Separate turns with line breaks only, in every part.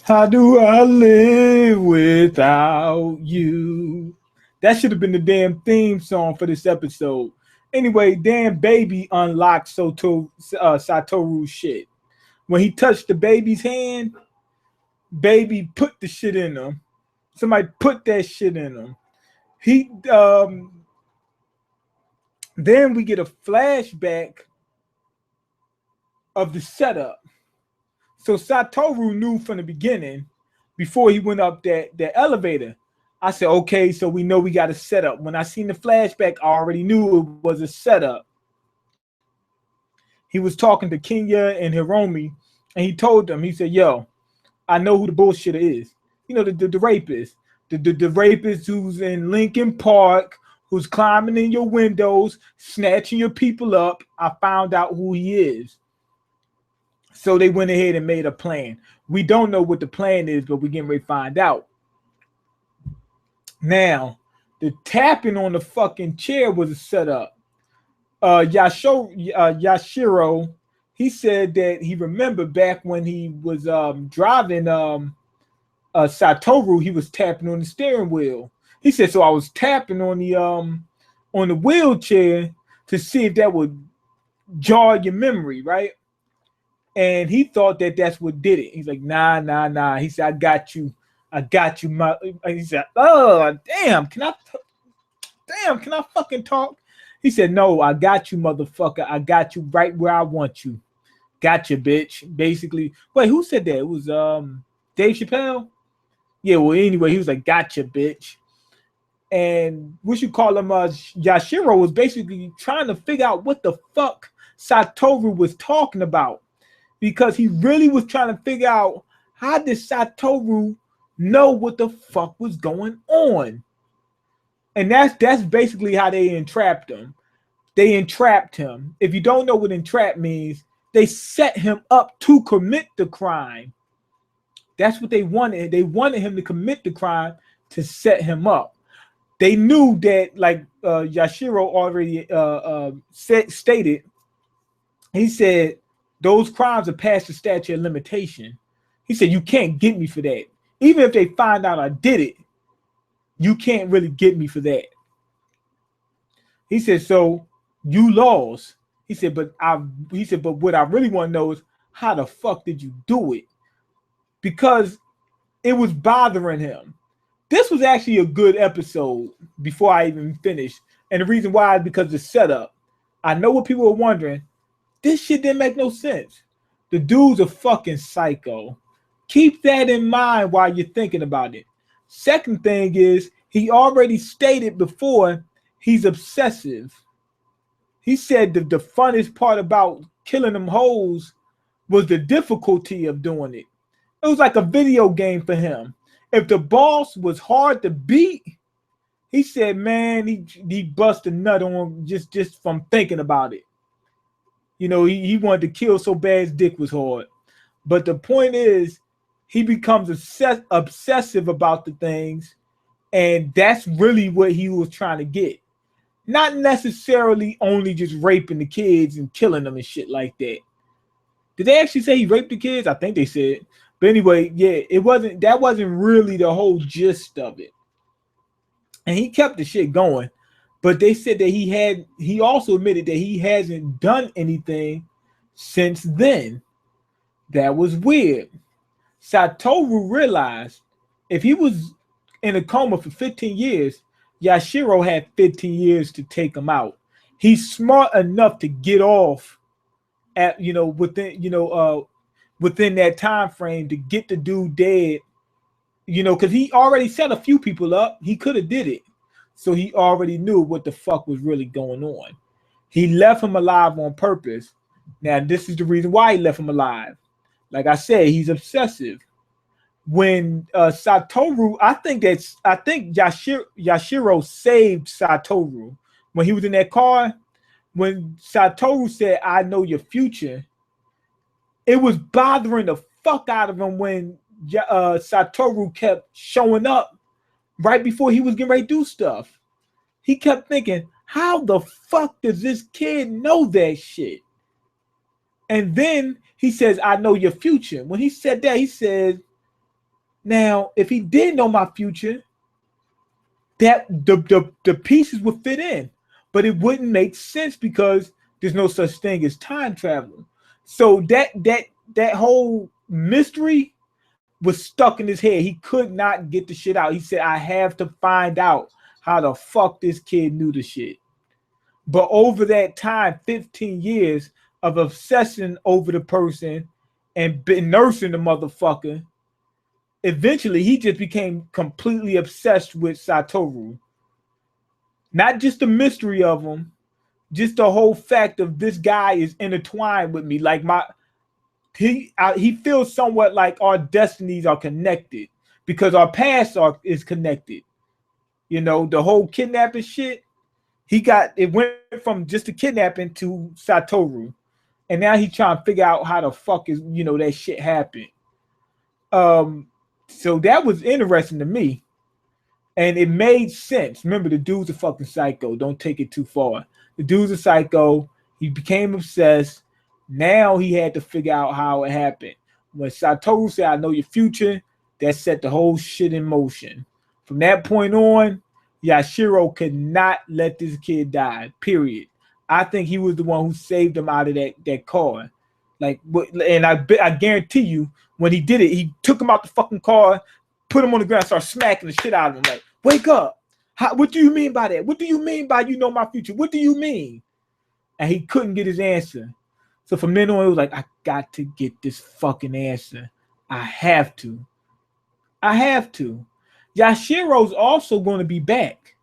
How do I live without you? That should have been the damn theme song for this episode. Anyway, damn baby unlocked Satoru's shit. When he touched the baby's hand, baby put the shit in him. Somebody put that shit in him. He Then we get a flashback of the setup. So Satoru knew from the beginning, before he went up that elevator. I said, okay, so we know we got a setup. When I seen the flashback, I already knew it was a setup. He was talking to Kenya and Hiromi, and he told them, he said, yo, I know who the bullshitter is. You know, the rapist. The rapist who's in Lincoln Park, who's climbing in your windows, snatching your people up. I found out who he is. So they went ahead and made a plan. We don't know what the plan is, but we're getting ready to find out. Now, the tapping on the fucking chair was a setup. Yashiro, he said that he remembered back when he was driving Satoru, he was tapping on the steering wheel. He said, so I was tapping on the wheelchair to see if that would jar your memory, right? And he thought that that's what did it. He's like, nah. He said, I got you. He said, oh, damn, can I fucking talk? He said, no, I got you, motherfucker. I got you right where I want you. Gotcha, bitch. Basically, wait, who said that? It was Dave Chappelle? Yeah, well, anyway, he was like, gotcha, bitch. And what you call him, Yashiro was basically trying to figure out what the fuck Satoru was talking about. Because he really was trying to figure out, how did Satoru know what the fuck was going on? And that's basically how they entrapped him. They entrapped him. If you don't know what entrap means, they set him up to commit the crime. That's what they wanted. They wanted him to commit the crime to set him up. They knew that, like Yashiro already stated, he said, those crimes are past the statute of limitation. He said, you can't get me for that. Even if they find out I did it, you can't really get me for that. He said, so you lost. He said, but what I really want to know is, how the fuck did you do it? Because it was bothering him. This was actually a good episode before I even finished. And the reason why is because the setup. I know what people are wondering. This shit didn't make no sense. The dude's a fucking psycho. Keep that in mind while you're thinking about it. Second thing is, he already stated before, he's obsessive. He said the funnest part about killing them hoes was the difficulty of doing it. It was like a video game for him. If the boss was hard to beat, he said, man, he bust a nut on just from thinking about it. You know, he wanted to kill so bad his dick was hard. But the point is, he becomes obsessive about the things, and that's really what he was trying to get. Not necessarily only just raping the kids and killing them and shit like that. Did they actually say he raped the kids? I think they said. But anyway, yeah, that wasn't really the whole gist of it. And he kept the shit going. But they said that he also admitted that he hasn't done anything since then. That was weird. Satoru realized if he was in a coma for 15 years, Yashiro had 15 years to take him out. He's smart enough to get off at within that time frame to get the dude dead. Because he already set a few people up. He could have did it. So he already knew what the fuck was really going on. He left him alive on purpose. Now, this is the reason why he left him alive. Like I said, he's obsessive. When Satoru, I think Yashiro saved Satoru. When he was in that car, when Satoru said, I know your future, it was bothering the fuck out of him when Satoru kept showing up right before he was getting ready to do stuff. He kept thinking, how the fuck does this kid know that shit? And then he says, I know your future. When he said that, he said, Now, if he did know my future, that the pieces would fit in, but it wouldn't make sense because there's no such thing as time travel. So that whole mystery was stuck in his head. He could not get the shit out. He said, I have to find out how the fuck this kid knew the shit. But over that time, 15 years of obsessing over the person and been nursing the motherfucker, eventually he just became completely obsessed with Satoru. Not just the mystery of him, just the whole fact of this guy is intertwined with me. Like he feels somewhat like our destinies are connected because our past is connected. You know, the whole kidnapping shit. It went from just a kidnapping to Satoru, and now he's trying to figure out how the fuck that shit happened. So that was interesting to me. And it made sense. Remember, the dude's a fucking psycho. Don't take it too far. The dude's a psycho. He became obsessed. Now he had to figure out how it happened. When Satoru said, I know your future, that set the whole shit in motion. From that point on, Yashiro could not let this kid die, period. I think he was the one who saved him out of that car. And I guarantee you, when he did it, he took him out the fucking car, put him on the ground, started smacking the shit out of him. Like, wake up. What do you mean by that? What do you mean by you know my future? What do you mean? And he couldn't get his answer. So from then on, it was like, I got to get this fucking answer. I have to. Yashiro's also going to be back.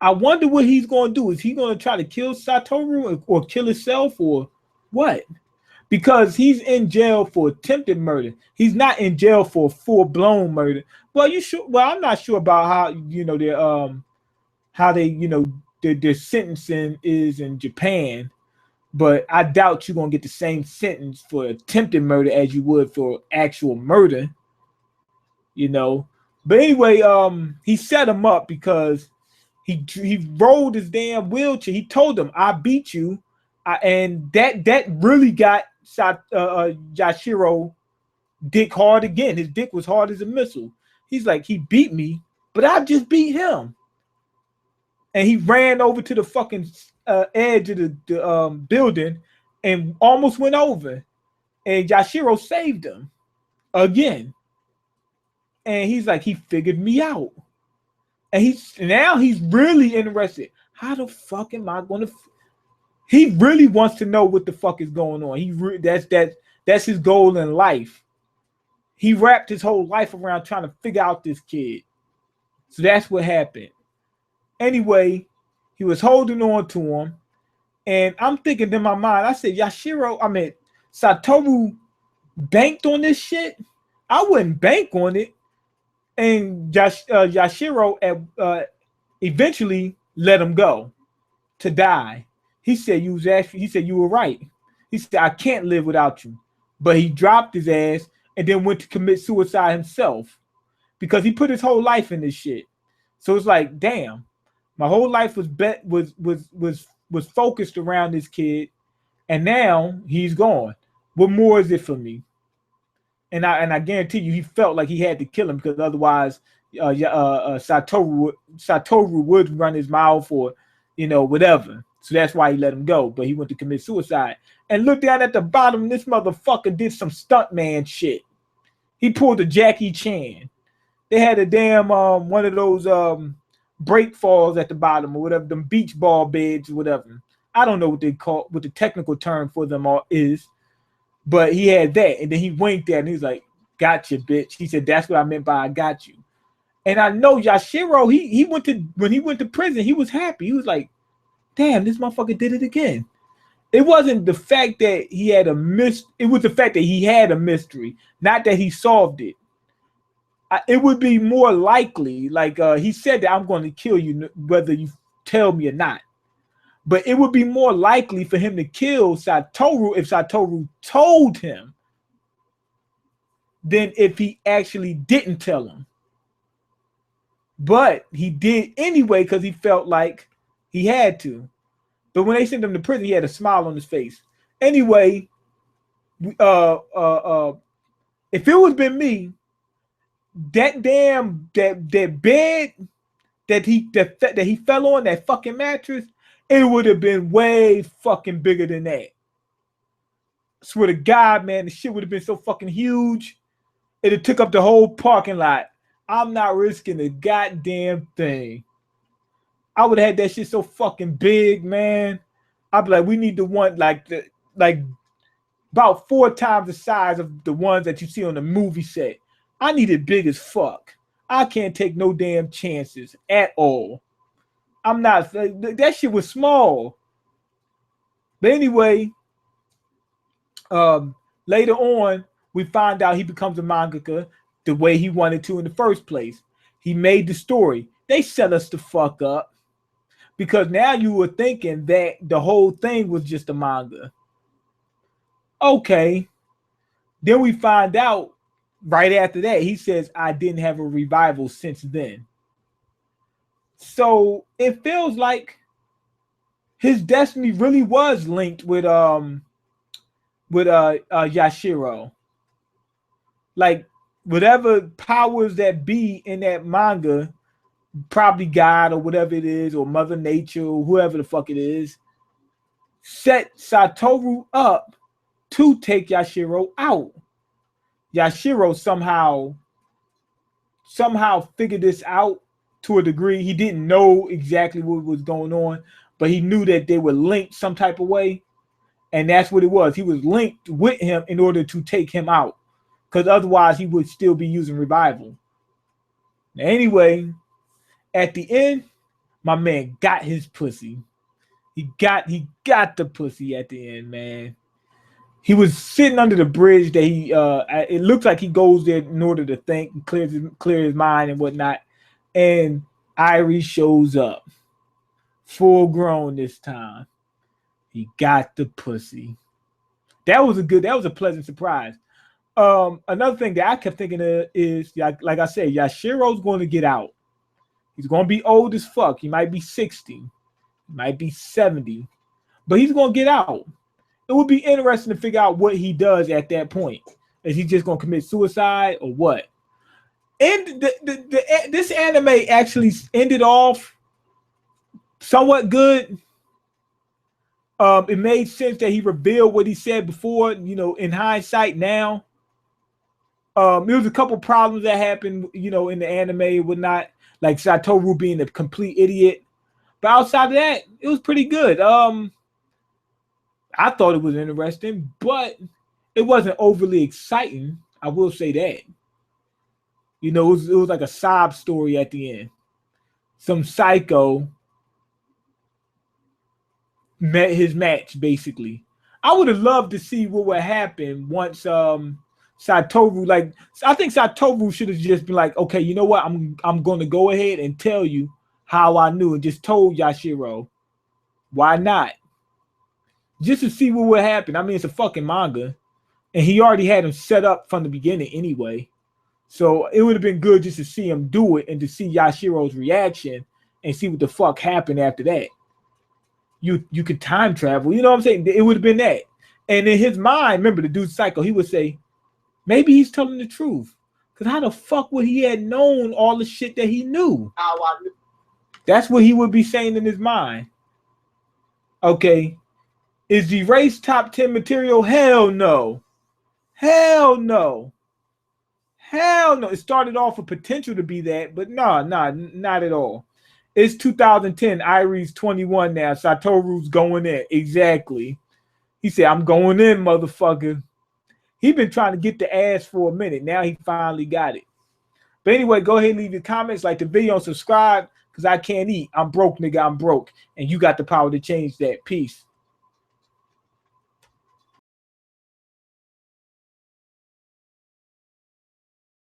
I wonder what he's going to do. Is he going to try to kill Satoru or kill himself or what? Because he's in jail for attempted murder. He's not in jail for full-blown murder. Well, I'm not sure about how their sentencing is in Japan, but I doubt you're gonna get the same sentence for attempted murder as you would for actual murder. But anyway, he set him up because he rolled his damn wheelchair. He told him, "I beat you," and that really got Yashiro dick hard again. His dick was hard as a missile. He's like, he beat me, but I just beat him. And he ran over to the fucking edge of the building and almost went over. And Yashiro saved him again. And he's like, he figured me out. And now he's really interested. How the fuck am I going to... He really wants to know what the fuck is going on. That's his goal in life. He wrapped his whole life around trying to figure out this kid. So that's what happened. Anyway, he was holding on to him. And I'm thinking in my mind, I said, Satoru banked on this shit? I wouldn't bank on it. And Yashiro eventually let him go to die. He said you were right. He said, I can't live without you. But he dropped his ass and then went to commit suicide himself because he put his whole life in this shit. So it's like, damn, my whole life was focused around this kid, and now he's gone. What more is it for me? And I guarantee you, he felt like he had to kill him because otherwise, Satoru would run his mouth or whatever. So that's why he let him go. But he went to commit suicide. And look down at the bottom, this motherfucker did some stuntman shit. He pulled a Jackie Chan. They had a damn one of those break falls at the bottom or whatever, them beach ball beds or whatever. I don't know what the technical term for them all is. But he had that, and then he winked at it, and he was like, "Gotcha, bitch." He said, "That's what I meant by I got you." And I know Yashiro, when he went to prison, he was happy. He was like, "Damn, this motherfucker did it again." It wasn't the fact that he had it was the fact that he had a mystery, not that he solved it. It would be more likely, like he said that I'm going to kill you whether you tell me or not. But it would be more likely for him to kill Satoru if Satoru told him than if he actually didn't tell him. But he did anyway because he felt like he had to. But when they sent him to prison, he had a smile on his face. Anyway, if it was been me that damn that bed that he fell on, that fucking mattress, it would have been way fucking bigger than that. Swear to God, man, the shit would have been so fucking huge. It took up the whole parking lot. I'm not risking a goddamn thing. I would have had that shit so fucking big, man. I'd be like, we need the one like about 4 times the size of the ones that you see on the movie set. I need it big as fuck. I can't take no damn chances at all. I'm not. That shit was small. But anyway, later on, we find out he becomes a mangaka the way he wanted to in the first place. He made the story. They set us the fuck up because now you were thinking that the whole thing was just a manga. Okay. Then we find out right after that, he says, I didn't have a revival since then. So it feels like his destiny really was linked with Yashiro. Like whatever powers that be in that manga, probably God or whatever it is, or Mother Nature, or whoever the fuck it is, set Satoru up to take Yashiro out. Yashiro somehow figured this out to a degree. He didn't know exactly what was going on, but he knew that they were linked some type of way. And that's what it was. He was linked with him in order to take him out, because otherwise he would still be using revival. Now, anyway, at the end, my man got his pussy. He got the pussy at the end, man. He was sitting under the bridge that he it looks like he goes there in order to think and clear his mind and whatnot. And Irie shows up. Full grown this time. He got the pussy. That was a pleasant surprise. Another thing that I kept thinking of is, like I said, Yashiro's going to get out. He's going to be old as fuck. He might be 60. He might be 70. But he's going to get out. It would be interesting to figure out what he does at that point. Is he just going to commit suicide or what? And this anime actually ended off somewhat good. It made sense that he revealed what he said before, in hindsight now. There was a couple problems that happened, in the anime and whatnot, like Satoru being a complete idiot. But outside of that, it was pretty good. I thought it was interesting, but it wasn't overly exciting. I will say that. It was like a sob story at the end. Some psycho met his match, basically. I would have loved to see what would happen once Satoru, I think Satoru should have just been like, okay, you know what? I'm going to go ahead and tell you how I knew, and just told Yashiro. Why not? Just to see what would happen. I mean, it's a fucking manga, and he already had him set up from the beginning anyway. So it would have been good just to see him do it and to see Yashiro's reaction and see what the fuck happened after that. You could time travel. You know what I'm saying? It would have been that. And in his mind, remember the dude's psycho, he would say, maybe he's telling the truth. Because how the fuck would he have known all the shit that he knew? How I knew. That's what he would be saying in his mind. Okay. Is the race top 10 material? Hell no. Hell no. Hell no. It started off with potential to be that, but no, not at all. It's 2010. Irie's 21 now. Satoru's going in. Exactly. He said, I'm going in, motherfucker. He been trying to get the ass for a minute. Now he finally got it. But anyway, go ahead and leave your comments, like the video, and subscribe, because I can't eat. I'm broke, nigga. I'm broke. And you got the power to change that. Peace.